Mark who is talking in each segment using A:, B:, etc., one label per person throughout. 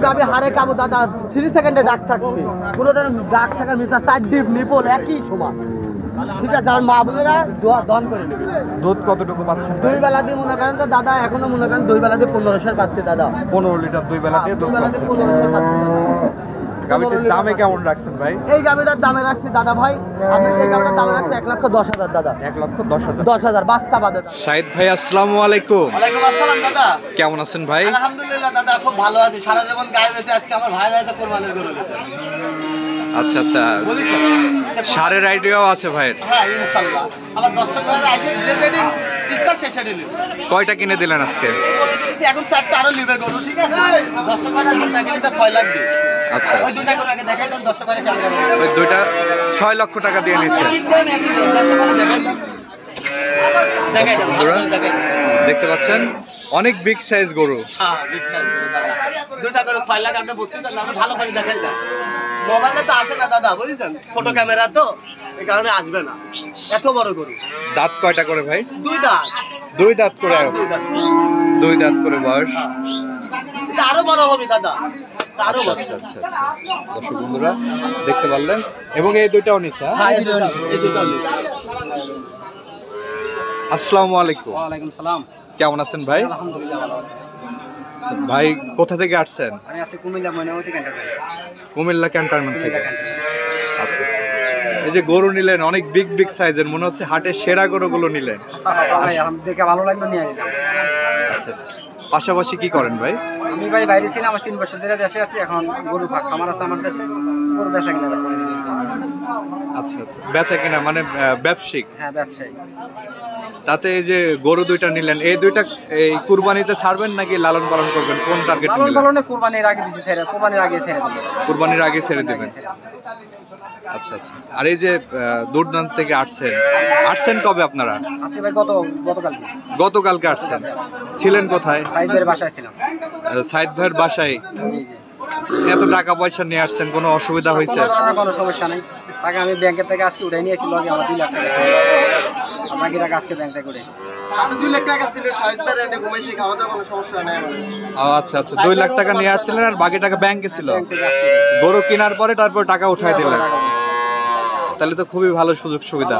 A: গাবি হারে কাবু দাদা 3 সেকেন্ডে ডাক থাকবে কোনো ডাক থাকার মিটা 4 ডিপ নিপল একই সমান ঠিক আছে আর মা বোনেরা দন করে নেবে
B: দুধ কতটুকু পাচ্ছেন
A: দুই বেলা দিয়ে মনে করেন তো দাদা এখনো মনে করেন দুই বেলা দিয়ে 1500 পাচ্ছে দাদা
B: 15 লিটার দুই বেলা দিয়ে দুধ পাচ্ছেন
A: 1500 পাচ্ছে
B: গাবিটার দামে কেমন রাখছেন ভাই
A: এই গাবিটার দামে রাখছি দাদা ভাই আপনি এই গাবিটার দামে রাখছি 1,10,000 দাদা
B: 1,10,000
A: 10,000 বাচ্চা বাদে
B: সাইদ ভাই আসসালামু আলাইকুম
A: ওয়ালাইকুম আসসালাম দাদা
B: কেমন আছেন ভাই
A: আলহামদুলিল্লাহ দাদা খুব ভালো আছি সারা জীবন গায়ে বেঁচে আজকে আমার ভাইরা তো কুরবানির গরু নিতে
B: আচ্ছা আচ্ছা সারের আইডিয়াও আছে ভাইয়ের
A: হ্যাঁ ইনশাআল্লাহ আমার দর্শকরা আসে যেদিন ইচ্ছা শেষে নিল
B: কয়টা কিনে দিলেন আজকে
A: এখন চারটা আরো নিবে গরু ঠিক আছে দর্শকরা দুটা কিনতে 6 লাখ দিই
B: আচ্ছা
A: ওই দুটা করে আগে দেখাইলাম দর্শকরা কেমন
B: ওই দুইটা 6 লক্ষ টাকা দিয়ে নিয়েছেন
A: দর্শকরা দেখাইলাম
B: দেখতে পাচ্ছেন অনেক বিগ সাইজ গরু
A: হ্যাঁ বিগ সাইজ দুটা করে 6 লাখ আপনি বুঝতে পারলেন আমরা ভালো করে দেখাইলাম মোবাইলে তো আসে না দাদা বুঝছেন ছোট ক্যামেরা তো এই কারণে আসবে না এত বড় গরু
B: দাঁত কয়টা করে ভাই
A: দুই দাঁত
B: দুই দাঁত করে বয়স
A: এটা আরো বড় হবে দাদা আরো বড়
B: আচ্ছা আচ্ছা আচ্ছা দর্শক বন্ধুরা দেখতে পারলেন এবং এই দুইটাও নিছে
A: হ্যাঁ এই দুইটা
B: আসসালামু আলাইকুম
C: ওয়া আলাইকুম সালাম
B: কেমন আছেন ভাই
C: আলহামদুলিল্লাহ ভালো আছি
B: ভাই কোথা থেকে আসছেন
C: আমি আছি কুমিল্লা ময়নামতি ক্যান্টনমেন্ট
B: কুমিল্লা ক্যান্টনমেন্ট থেকে আচ্ছা এই যে গরু নিলেন অনেক বিগ বিগ সাইজের মনে হচ্ছে হাটের সেরা গরুগুলো নিলেন
C: ভাই আমি দেখে ভালো লাগলো নিয়ে নিলাম
B: আচ্ছা আচ্ছা পাশাপাশি কি করেন ভাই
C: আমি ভাই বাইরে ছিলাম আমার 3 বছর ধরে দেশে আছি এখন গরু খামার আছে আমার দেশে গরু বেচা কিনা
B: আচ্ছা আচ্ছা বেচা কিনা মানে ব্যবসায়িক
C: হ্যাঁ ব্যবসায়ী
B: তাতে এই যে গরু দুইটা নিলেন এই দুইটা এই কুরবানিতে ছাড়বেন নাকি লালন পালন করবেন কোন টার্গেট
C: লালন পালনে কুরবানির আগে বেশি ছেড়ে কুরবানির আগে ছেড়ে দিবেন
B: কুরবানির আগে ছেড়ে দিবেন আচ্ছা আচ্ছা আর এই যে দূরদূরান্ত থেকে আসছেন কবে আপনারা
C: আসছি ভাই
B: গতকালকে আসছেন ছিলেন কোথায়
C: সাইদ ভাইয়ের বাসায় ছিলাম
B: সাইদ ভাইয়ের বাসায়
C: জি জি
B: এত টাকা পয়সা নিয়ে আসছেন কোনো অসুবিধা হয়েছে
C: কোনো সমস্যা নাই টাকা আমি ব্যাংকের থেকে আজকে উঠাই নিয়েছি লগে আমার 2 লাখ টাকা আর বাকি টাকা আজকে ব্যাংক থেকে উঠাইছি
A: 2 লাখ টাকা ছিল সাইড পেরে এনে ঘুমাইছি খাওয়া কোনো সমস্যা নাই আমার
B: আচ্ছা আচ্ছা 2 লাখ টাকা নিয়ে আসছিলেন আর বাকি টাকা ব্যাংকে ছিল
C: ব্যাংক থেকে আজকে
B: গরু কেনার পরে তারপর টাকা উঠাই দিলেন তাহলে তো খুবই ভালো সুযোগ সুবিধা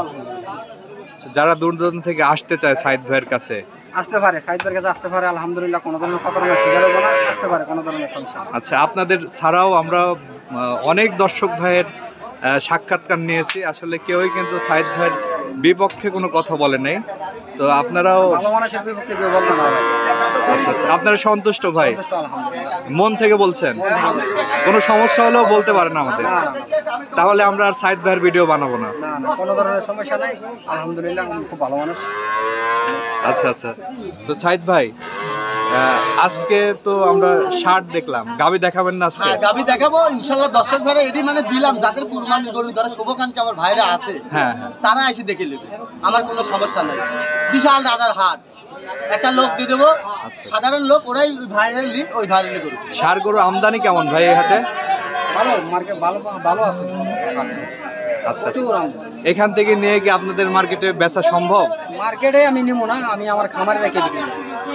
B: যারা দূর দূরান্ত থেকে আসতে চায় সাইদ ভাইয়ের কাছে
C: আসতে পারে সাইদ ভাইয়ের কাছে আসতে পারে আলহামদুলিল্লাহ কোনো ধরনের প্রতারণা শিকার হবে না আসতে পারে কোনো ধরনের সমস্যা
B: আচ্ছা আপনাদের ছাড়াও আমরা অনেক দর্শক ভাইয়ের সাক্ষাৎকার নিয়েছি আসলে কেউই কিন্তু সাইদ ভাইয়ের বিপক্ষে কোনো কথা বলে নাই তো আপনারাও
C: ভালো মানুষের বিপক্ষে কেউ বলতে না
B: আচ্ছা আচ্ছা আপনারা সন্তুষ্ট ভাই
C: আলহামদুলিল্লাহ
B: মন থেকে বলছেন কোনো সমস্যা হলেও বলতে পারেন আমাদের তাহলে আমরা আর সাইদ ভাইয়ের ভিডিও বানাবো না
C: না না কোনো ধরনের সমস্যা নাই আলহামদুলিল্লাহ আমি খুব ভালো মানুষ
B: আচ্ছা আচ্ছা তো সাইদ ভাই আজকে তো আমরা শার্ট দেখলাম গাবি দেখাবেন না আজকে
A: গাবি দেখাবো ইনশাআল্লাহ দর্শক ভাইরা এডি মানে দিলাম যাদের কুরবানি গরু ধরে শুভকানকে আমার ভাইরা আছে
B: হ্যাঁ
A: তারা এসে দেখে নেবে আমার কোনো সমস্যা নাই বিশাল রাজার হাট একটা লোক দিয়ে দেবো সাধারণ লোক ওরাই ভাইরাল ওই ভাইরাল গরু
B: ষাঁড় গরু আমদানি কেমন ভাই এই হাটে
C: ভালো মার্কেট ভালো ভালো আছে
B: আচ্ছা এখান থেকে নিয়ে কি আপনাদের মার্কেটে বেচা সম্ভব
C: মার্কেটে আমি নিব না আমি আমার খামারে রেখে দিব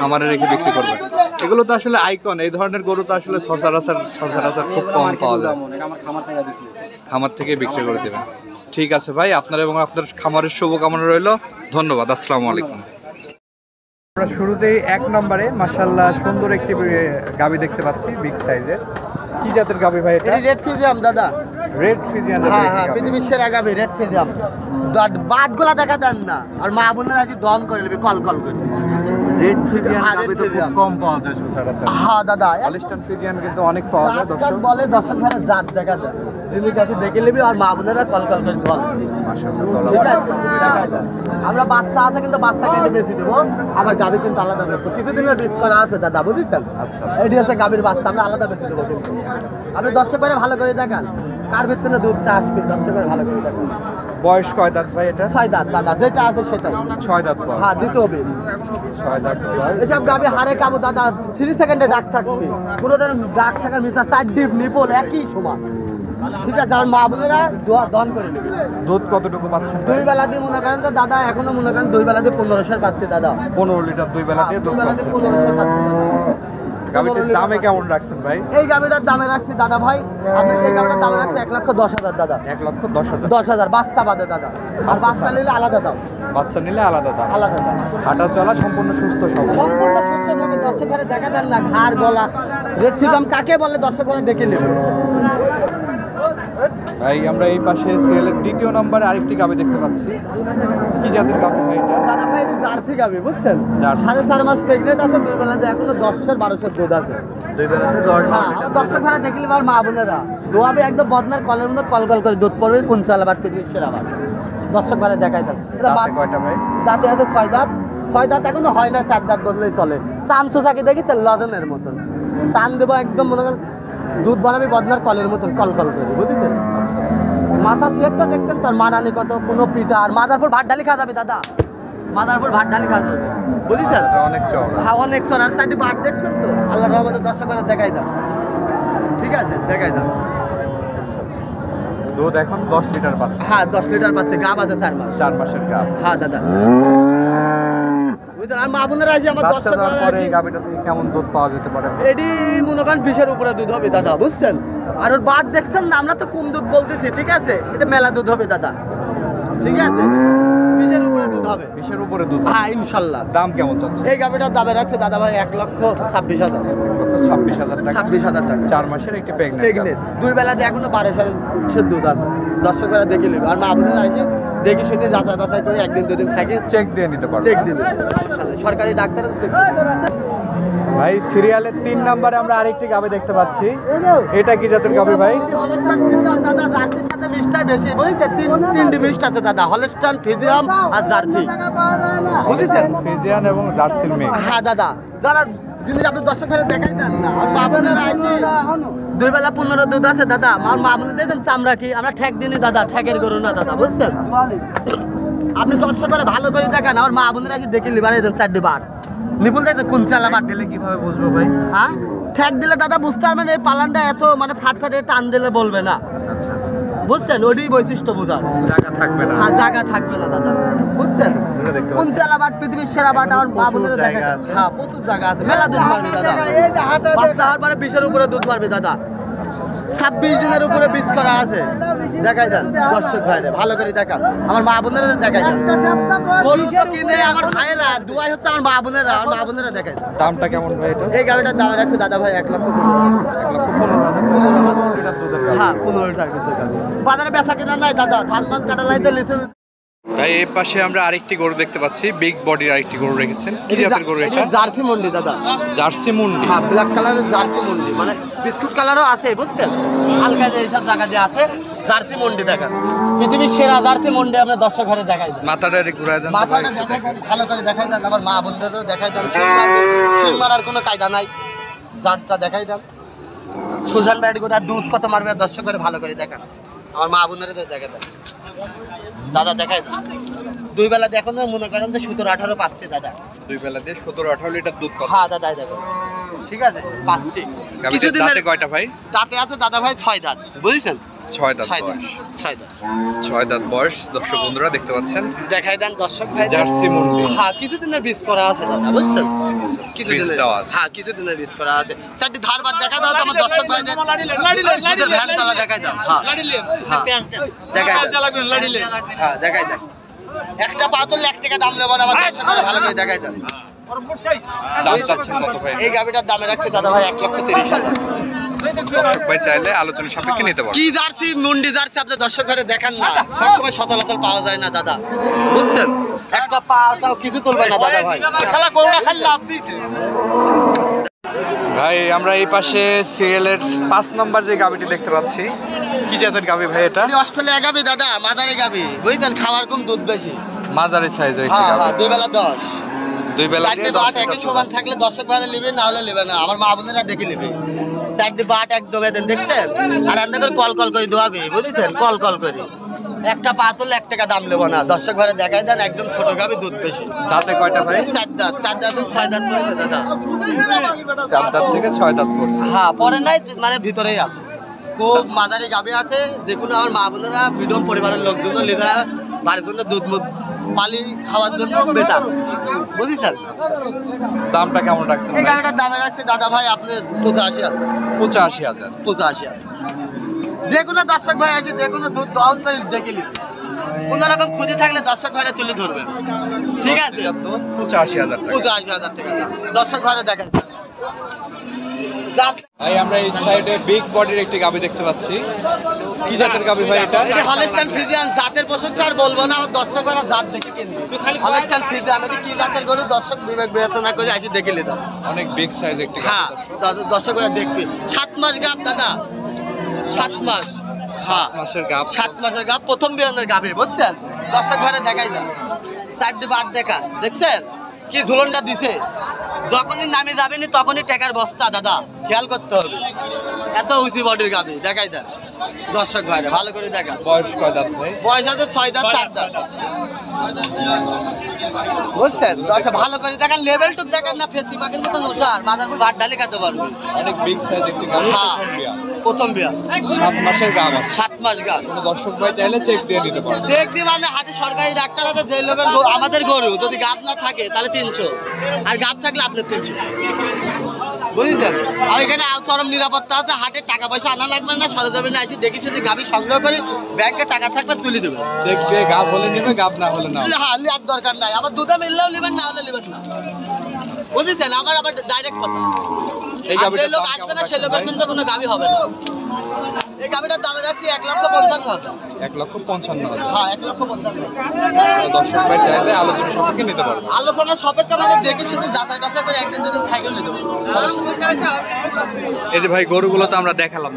B: খামারে রেখে বিক্রি করবেন এগুলো তো আসলে আইকন এই ধরনের গরু তো আসলে সচরাচর খুব কম পাওয়া যায়
C: আমার খামার থেকে বিক্রি
B: খামার থেকে বিক্রি করে দেবেন ঠিক আছে ভাই আপনার এবং আপনার খামারের শুভকামনা রইল ধন্যবাদ আসসালামু আলাইকুম আমরা শুরুতেই 1 নম্বরে মাশাআল্লাহ সুন্দর একটি গাবি দেখতে পাচ্ছি বিগ সাইজের কি জাতের গাবি ভাই এটা
A: রেড ফিজিয়াম দাদা
B: রেড ফিজিয়ান
A: হ্যাঁ হ্যাঁ পৃথিবীর সেরা গাবি রেড ফিজিয়াম বাটগুলা দেখা দেন না আর মা বোনেরা আজ দম করে নেবে কল করে
B: রেড ফিজিয়ান গাবি তো খুব কম পাওয়া যায় সচরাচর
A: হ্যাঁ দাদা
B: হলিস্টাইন ফিজিয়ান কিন্তু অনেক পাওয়া যায়
A: দর্শক বলে দর্শক ভাইরা জাত দেখা দেয় জিনিস আছে দেখে নেবে আর মা বোনেরা কল করে দল ঠিক আছে আমরা বাচ্চা আছে কিন্তু বাচ্চা কেটে বেশি দেবো আবার গাবি কিন্তু আলাদা বেশি কিছুদিনের রিস্ক করা আছে দাদা বুঝেছেন এটি হচ্ছে গাবির বাচ্চা আমরা আলাদা বেশি দেবো কিন্তু আপনি দর্শক ভাইরা ভালো করে দেখান কার ভিতরে দুধটা আসবে দর্শক ভাইরা ভালো করে দেখান
B: বয়স কয় দাঁত ভাই এটা
A: 6 দাঁত দাদা যেটা আছে সেটাই
B: 6 দাঁত
A: হ্যাঁ দিতে হবে
B: 6 দাঁত
A: এসব গাবি হারে কাবু দাদা 3 সেকেন্ডে ডাক থাকবে কোনো ডাক থাকার মিটা 4 ডিপ নিপল একই সমান ঠিক আছে আর মা বোনেরা দন করে নেবে
B: দুধ কতটুকু পাচ্ছেন
A: দুই বেলা দিয়ে মনে করেন তো দাদা এখনো মনে করেন দুই বেলা দিয়ে 1500 পাচ্ছে দাদা
B: 15 লিটার দুই বেলা দিয়ে দুধ
A: দিয়ে 1500 পাচ্ছে
B: গাবিটার দামে কেমন রাখছেন ভাই?
A: এই গাবিটার দামে রাখছি দাদা ভাই, আপনি এই গাবিটার দামে রাখছি 1,10,000 দাদা।
B: 1,10,000।
A: 10,000 বাচ্চা বাদে দাদা, আর বাচ্চা নিলে আলাদা দাম।
B: বাচ্চা নিলে আলাদা দাম।
A: আলাদা দাম।
B: হাঁটা চলা সম্পূর্ণ সুস্থ সবল।
A: সম্পূর্ণ সুস্থ থাকে। দর্শক ঘরে দেখা দেন না, ঘাড় গলা রেথিদম কাকে বলে দর্শক ঘরে দেখে নেবে।
B: ভাই আমরা এই পাশে সিরিয়ালের 2য় নম্বরে আরেকটি গাবি দেখতে পাচ্ছি। কি জাতের গাবি ভাই এটা?
A: দাদা ভাই এটা জার্সি গাবি, বুঝছেন?
B: জার্সি।
A: 4.5 মাস প্রেগনেন্ট আছে, 2 বেলাতে এখনো 10-12 দুধ আছে।
B: 2 বেলাতে 10
A: হ্যাঁ, আমার দর্শক ঘরে দেখলে আর মা বোনেরা দোয়াবে একদম বদনার কলের মধ্যে কল কল করে দুধ পড়বে। কোন চাল আবার পৃথিবীর আবার দর্শক ঘরে দেখাই দেন।
B: দাঁতে কয়টা ভাই?
A: দাঁতে আছে 6 দাঁত। 6 দাঁত এখনো হয় না, 4 দাঁত বদলেই চলে। চামচো চাকি দেখি লজনের মতন টান দেবো, একদম মনে করেন দুধ বানাবি বদনার কলের মতন কল কল করে, বুঝেছেন? মাথার শেপটা দেখছেন, তার মানানি কত, কোনো পিঠা আর মাথার পর ভাত ডালি খাওয়া যাবে দাদা, মাথার পর ভাত ডালি খাওয়া যাবে, বুঝেছেন?
B: অনেক চওড়া।
A: হ্যাঁ, অনেক সর। আর সাইডে ভাত দেখছেন তো, আল্লাহ রহমতে দর্শক করে দেখাই দাও। ঠিক আছে, দেখাই দাও।
B: দুধ এখন 10 লিটার পাচ্ছে।
A: হ্যাঁ, 10 লিটার পাচ্ছে। গাব আছে 4 মাস।
B: 4 মাসের গাব।
A: হ্যাঁ দাদা, বুঝলেন? আর মা বোনেরা আসি আমার
B: বাচ্চা
A: দর্শক
B: দেওয়ার পরে এই গাবিটা থেকে কেমন দুধ পাওয়া যেতে পারে?
A: এডি মনে করেন 20-এর উপরে দুধ হবে দাদা, বুঝছেন? আর ওর বাট দেখছেন না, আমরা তো কম দুধ বলতেছি, ঠিক আছে? এটা মেলা দুধ হবে দাদা, ঠিক আছে? 20-এর উপরে দুধ হবে।
B: 20-এর উপরে দুধ।
A: হ্যাঁ, ইনশাল্লাহ।
B: দাম কেমন চলছে?
A: এই গাবিটার দামে রাখছে দাদা ভাই 1,26,000।
B: 1,26,000 টাকা।
A: 26,000 টাকা।
B: 4 মাসের একটি প্রেগনেন্ট।
A: প্রেগনেন্ট। 2 বেলাতে এখনো 12 দুধ আছে। দর্শকরা দেখে নেবে। আর মা বোনেরা আসে দেখে শুনে যাচাই বাছাই করে 1 দিন 2 দিন থাকে
B: চেক দিয়ে নিতে পারবে।
A: চেক দিবে। সরকারি ডাক্তারের চেক
B: ভাই সিরিয়ালের 3 নম্বরে আমরা আরেকটি গাবি দেখতে পাচ্ছি। এটা কি জাতের গাবি ভাই?
A: হলস্টাইন ফ্রিজিয়াম দাদা, জার্সির সাথে মিষ্টাই বেশি, বুঝছেন? তিনটি মিষ্ট আছে দাদা, হলস্টাইন ফ্রিজিয়াম আর জার্সি, বুঝেছেন?
B: ফ্রিজিয়ান এবং জার্সির মেয়ে।
A: হ্যাঁ দাদা, যারা জিনিস আপনি দর্শক ঘরে দেখাই দেন না, আর মা বোনেরা আসে 2 বেলা 15 দুধ আছে দাদা। আমার মা বোনের দেখেন চামড়া কি, আমরা ঠেক দিনই দাদা, ঠেকের গরু না দাদা, বুঝছেন? আপনি দর্শক করে ভালো করে দেখেন, আমার মা বোনেরা আসে দেখে লিবারে দেন 4 বার নিপুল দেখেন কোন চালা বার দিলে
B: কিভাবে বুঝবো ভাই?
A: হ্যাঁ, ঠেক দিলে দাদা বুঝতে পারবেন। এই পালানটা এত মানে ফাটফাটে টান দিলে বলবে না, বুঝছেন? ওইটাই বৈশিষ্ট্য বোঝার।
B: জায়গা থাকবে না।
A: হ্যাঁ, জায়গা থাকবে না দাদা, বুঝছেন? কোন চালা বাট পৃথিবীর সেরা বাট আমার মা বোনেরা দেখা যায়। হ্যাঁ, প্রচুর জায়গা আছে, মেলা দুধ পারবে দাদা। বাচ্চা হওয়ার পরে 20-এর উপরে দুধ পারবে দাদা। 26 দিনের উপরে বীজ করা আছে। দেখাই দেন দর্শক ভাইরে, ভালো করে দেখান, আমার মা বোনেরা দেখাই দেন। গরু তো কিনে আমার ভাইয়েরা, দুয়াই হচ্ছে আমার মা বোনেরা, আমার মা বোনেরা দেখাই দেন।
B: দামটা কেমন ভাই এটা?
A: এই গাড়িটার দাম রাখছে দাদা ভাই 1,15,000।
B: 1,15,000 লিটার দুধের গাবি।
A: হ্যাঁ, 15 লিটার দুধের গাড়ি। বাজারে বেচা কেনা নাই দাদা, ধান মান কাটা লাইতে লিচু।
B: ভাই এই পাশে আমরা আরেকটি গরু দেখতে পাচ্ছি, বিগ বডির আরেকটি গরু রেখেছেন। কি জাতের গরু এটা?
A: জার্সি মন্ডি দাদা।
B: জার্সি মুন্ডি।
A: হ্যাঁ, ব্ল্যাক কালারের জার্সি মন্ডি, মানে বিস্কুট কালারও আছে, বুঝছেন? হালকা যে এইসব জায়গা দিয়ে আছে জার্সি মন্ডি দেখেন। পৃথিবীর সেরা জার্সি মন্ডি আমরা দর্শক ঘরে দেখাই দিই।
B: মাথাটা একটু ঘুরায় দেন।
A: মাথাটা দেখাই দেন, ভালো করে দেখাই দেন, আমার মা বোনদেরও দেখাই দেন। শিল মারার কোনো কায়দা নাই, জাতটা দেখাই দেন। সুশান রাইড গোটা দুধ কত মারবে দর্শক করে ভালো করে দেখান, আমার মা বোনেরও দেখাই দেন দাদা, দেখাই দেন। 2 বেলা দেখুন না, মনে করেন যে 17-18 পাচ্ছে দাদা।
B: 2 বেলা দিয়ে 17-18 লিটার দুধ পাবে।
A: হ্যাঁ দাদা, দেখুন ঠিক আছে, পাচ্ছি।
B: গাবিটার দাঁতে কয়টা ভাই?
A: দাঁতে আছে দাদা ভাই 6 দাঁত, বুঝেছেন?
B: 6 দাঁত
A: 6 দাঁত,
B: বয়স।
A: 6 দাঁত।
B: 6 দাঁত বয়স। দর্শক বন্ধুরা দেখতে পাচ্ছেন
A: দেখাই দেন দর্শক ভাই,
B: জার্সি মুন্ডি।
A: হ্যাঁ, কিছুদিনের বীজ করা আছে দাদা, বুঝছেন?
B: বীজ
A: কিছুদিনের,
B: দেওয়া আছে।
A: হ্যাঁ, কিছুদিনের বীজ করা আছে। চারটি ধারবার দেখা দাও তো আমার দর্শক ভাইদের, দুধের ভ্যান তলা দেখাই দাও। হ্যাঁ, দেখাই দেন। হ্যাঁ, দেখাই দেন। একটা পা তুললে 1 টাকা দাম নেবো না, আমার দর্শক ভাই ভালো করে দেখাই দেন।
B: দাম চাচ্ছেন কত ভাই?
A: এই গাবিটার দামে রাখছে দাদা ভাই 1,30,000।
B: দর্শক ভাই চাইলে আলোচনা সাপেক্ষে নিতে পারবে।
A: কি জার্সি মুন্ডি জার্সি আপনি দর্শক ঘরে দেখেন না, সবসময় সচলাচল পাওয়া যায় না দাদা, বুঝছেন? একটা পাটাও কিছু তুলবে না দাদা ভাই।
B: ভাই আমরা এই পাশে সিরিয়ালের 5 নম্বর যে গাবিটি দেখতে পাচ্ছি, কি জাতের গাবি ভাই এটা?
A: অস্ট্রেলিয়া গাবি দাদা, মাদারি গাবি, বুঝছেন? খাওয়ার কম দুধ বেশি।
B: মাঝারি সাইজের একটি
A: হ্যাঁ,
B: গাবি।
A: হ্যাঁ, 2 বেলা 10।
B: 2 বেলা দিয়ে 10
A: একই
B: লিটার
A: সমান থাকলে দর্শক ভাইরা নেবে, না হলে নেবে না, আমার মা বোনেরা দেখে নেবে। 4 বাট একদম দেন, দেখছেন? আর এমনি করে কল কল করে দোয়াবে, বুঝেছেন? কল কল করে একটা পা তুললে 1 টাকা দাম নেবো না, দর্শক ভাইরা দেখাই দেন। একদম ছোট গাবি, দুধ বেশি।
B: দাঁতে কয়টা ভাই?
A: 4 দাঁত, 4 দাঁত 6 দাঁত পড়েছে দাদা।
B: 4 দাঁত থেকে 6 দাঁত পড়ছে।
A: হ্যাঁ, পরে নাই, মানে ভিতরেই আছে। খুব মাঝারি গাবি আছে, যে কোনো আমার মা বোনেরা মিডিয়াম পরিবারের লোকজন লিদা বাড়ির জন্য দুধ পালি খাওয়ার জন্য বেটার, বুঝেছেন?
B: দামটা কেমন রাখছেন
A: এই
B: ভাই?
A: গাড়িটার দামে রাখছে দাদা ভাই আপনার 85,000।
B: 85,000।
A: 85,000। যে কোনো দর্শক ভাই আছে যে কোনো দুধ দহন করে দেখে নিবে, কোনো রকম খুঁজে থাকলে দর্শক ভাইরা তুলে ধরবে, ঠিক আছে?
B: 85,000 টাকা।
A: 85,000 টাকা দাম। দর্শক ভাইরা দেখেন
B: ভাই আমরা এই সাইডে বিগ বডির একটি গাভী দেখতে পাচ্ছি। কি জাতের গাভী ভাই এটা?
A: এটা হলস্টাইন ফ্রিজিয়ান জাতের প্রশংসা আর বলবো না, আমার দর্শকরা জাত দেখে কিনবে। হলস্টাইন ফ্রিজিয়ান এটা কি জাতের গরু দর্শক বিবেক বিবেচনা করে আসি দেখে নিতাম।
B: অনেক বিগ সাইজ একটি গাভী।
A: হ্যাঁ দর্শকরা দেখবে। 7 মাস গাব দাদা, 7 মাস। হ্যাঁ
B: 7 মাসের গাভ।
A: 7 মাসের গাব, প্রথম বিয়ানের গাভী, বুঝছেন? দর্শক ঘরে দেখাই না, 4 দিন 8 টাকা দেখছেন কি ঝুলনটা দিছে। যখনই নামে যাবেনি তখনই টাকার বস্তা দাদা, খেয়াল করতে হবে। এত উঁচু বডির গাভী দেখাই দেন দর্শক ভাইরা, ভালো করে দেখা।
B: বয়স কয় দাঁত ভাই?
A: বয়স আছে 6 দাঁত 4 দাঁত, বুঝছেন? দর্শক ভালো করে দেখেন, লেভেলটুক দেখেন না, ফেসিমাকের মতন উষার মাথার উপর ভাত ডালে খেতে পারবে।
B: অনেক বিগ সাইজ একটি গাভী।
A: হ্যাঁ প্রথম বিয়া,
B: 7 মাসের গাভ আছে।
A: 7 মাস গাভ।
B: কোনো দর্শক ভাই চাইলে চেক দিয়ে নিতে পারে।
A: চেক দিয়ে মানে হাটে সরকারি ডাক্তার আছে, যে লোকের আমাদের গরু যদি গাব না থাকে তাহলে 300, আর গাব থাকলে আপনার 300, বুঝেছেন? আর এখানে চরম নিরাপত্তা আছে, হাটে টাকা পয়সা আনা লাগবে না, সরজমিনে আসি দেখি শুধু গাভী সংগ্রহ করে ব্যাংকে টাকা থাকবে তুলে দেবে।
B: চেক দিয়ে গাভ হলে নেবে, গাভ না হলে না।
A: হারলে আর দরকার নাই, আবার দুধে মিললেও নেবেন, না হলে নেবেন না, বুঝেছেন? আমার আবার ডাইরেক্ট কথা,
B: এই
A: আর যে
B: গাভীটার
A: লোক
B: দাম
A: আসবে
B: কেমন
A: না সে
B: রাখছেন
A: লোকের
B: ভাই?
A: কিন্তু কোনো গাভী হবে না। এই গাভীটার দামে রাখছি 1,55,000।
B: 1,55,000।
A: হ্যাঁ 1,55,000।
B: দর্শক ভাই চাইলে আলোচনা সাপেক্ষে নিতে পারবে।
A: আলোচনা সাপেক্ষে আমাদের দেখে শুধু যাচাই বাছাই করে একদিন দুদিন সাইকেল নিতে পারবো, সমস্যা নেই।
B: এই যে ভাই গরুগুলো তো আমরা দেখালাম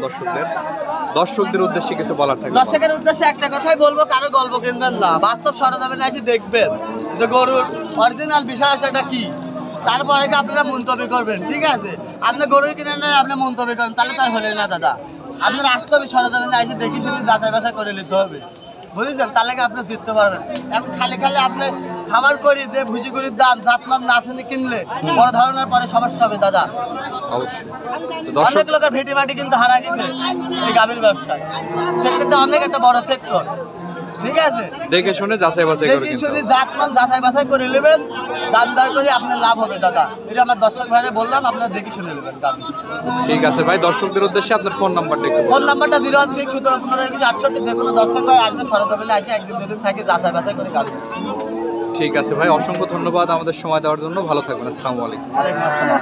B: দর্শকদের উদ্দেশ্যে কিছু বলার থাকবে?
A: দর্শকের উদ্দেশ্যে একটা কথাই বলবো, কারো গল্প কিনবেন না, বাস্তব সরজমিনে এসে দেখবেন যে গরুর অরিজিনাল বিষয় সেটা কি, তারপরে কি আপনারা মন্তব্য করবেন, ঠিক আছে? আপনি গরু কিনে নেন, আপনি মন্তব্য করেন, তাহলে তার হলে না দাদা। আপনার আসতে হবে সরজমিনে এসে দেখি শুনে যাচাই বাছাই করে নিতে হবে, বুঝেছেন? তাহলে কি আপনি জিততে পারবেন। এখন খালি খালি আপনি খামার করি যে ভুজিগুলির দাম জাতমান না চিনে কিনলে বড় ধরনের পরে সমস্যা হবে দাদা।
B: অবশ্যই। তো দর্শক
A: অনেক লোকের ভেটি মাটি কিন্তু হারা গেছে এই গাভীর ব্যবসায়, সেক্টরটা অনেক একটা বড় সেক্টর, ঠিক আছে?
B: দেখে শুনে যাচাই বাছাই করে
A: দেখি
B: কিনতে
A: শুনে
B: হবে।
A: জাতমান যাচাই বাছাই করে নেবেন, দামদার করে আপনার লাভ হবে দাদা। এটা আমার দর্শক ভাইরা বললাম, আপনারা দেখি শুনে নেবেন গাভী।
B: ঠিক আছে ভাই, দর্শকদের উদ্দেশ্যে আপনার ফোন নাম্বারটা একটু বলুন।
A: ফোন নাম্বারটা 016-17-15-21-68, যে কোনো দর্শক ভাই আসবে সরজমিনে আসে একদিন দুদিন থাকে যাচাই বাছাই করে গাভী।
B: ঠিক আছে ভাই, অসংখ্য ধন্যবাদ আমাদের সময় দেওয়ার জন্য। ভালো থাকবেন। আসসালামু আলাইকুম।
A: ওয়ালাইকুম আসসালাম।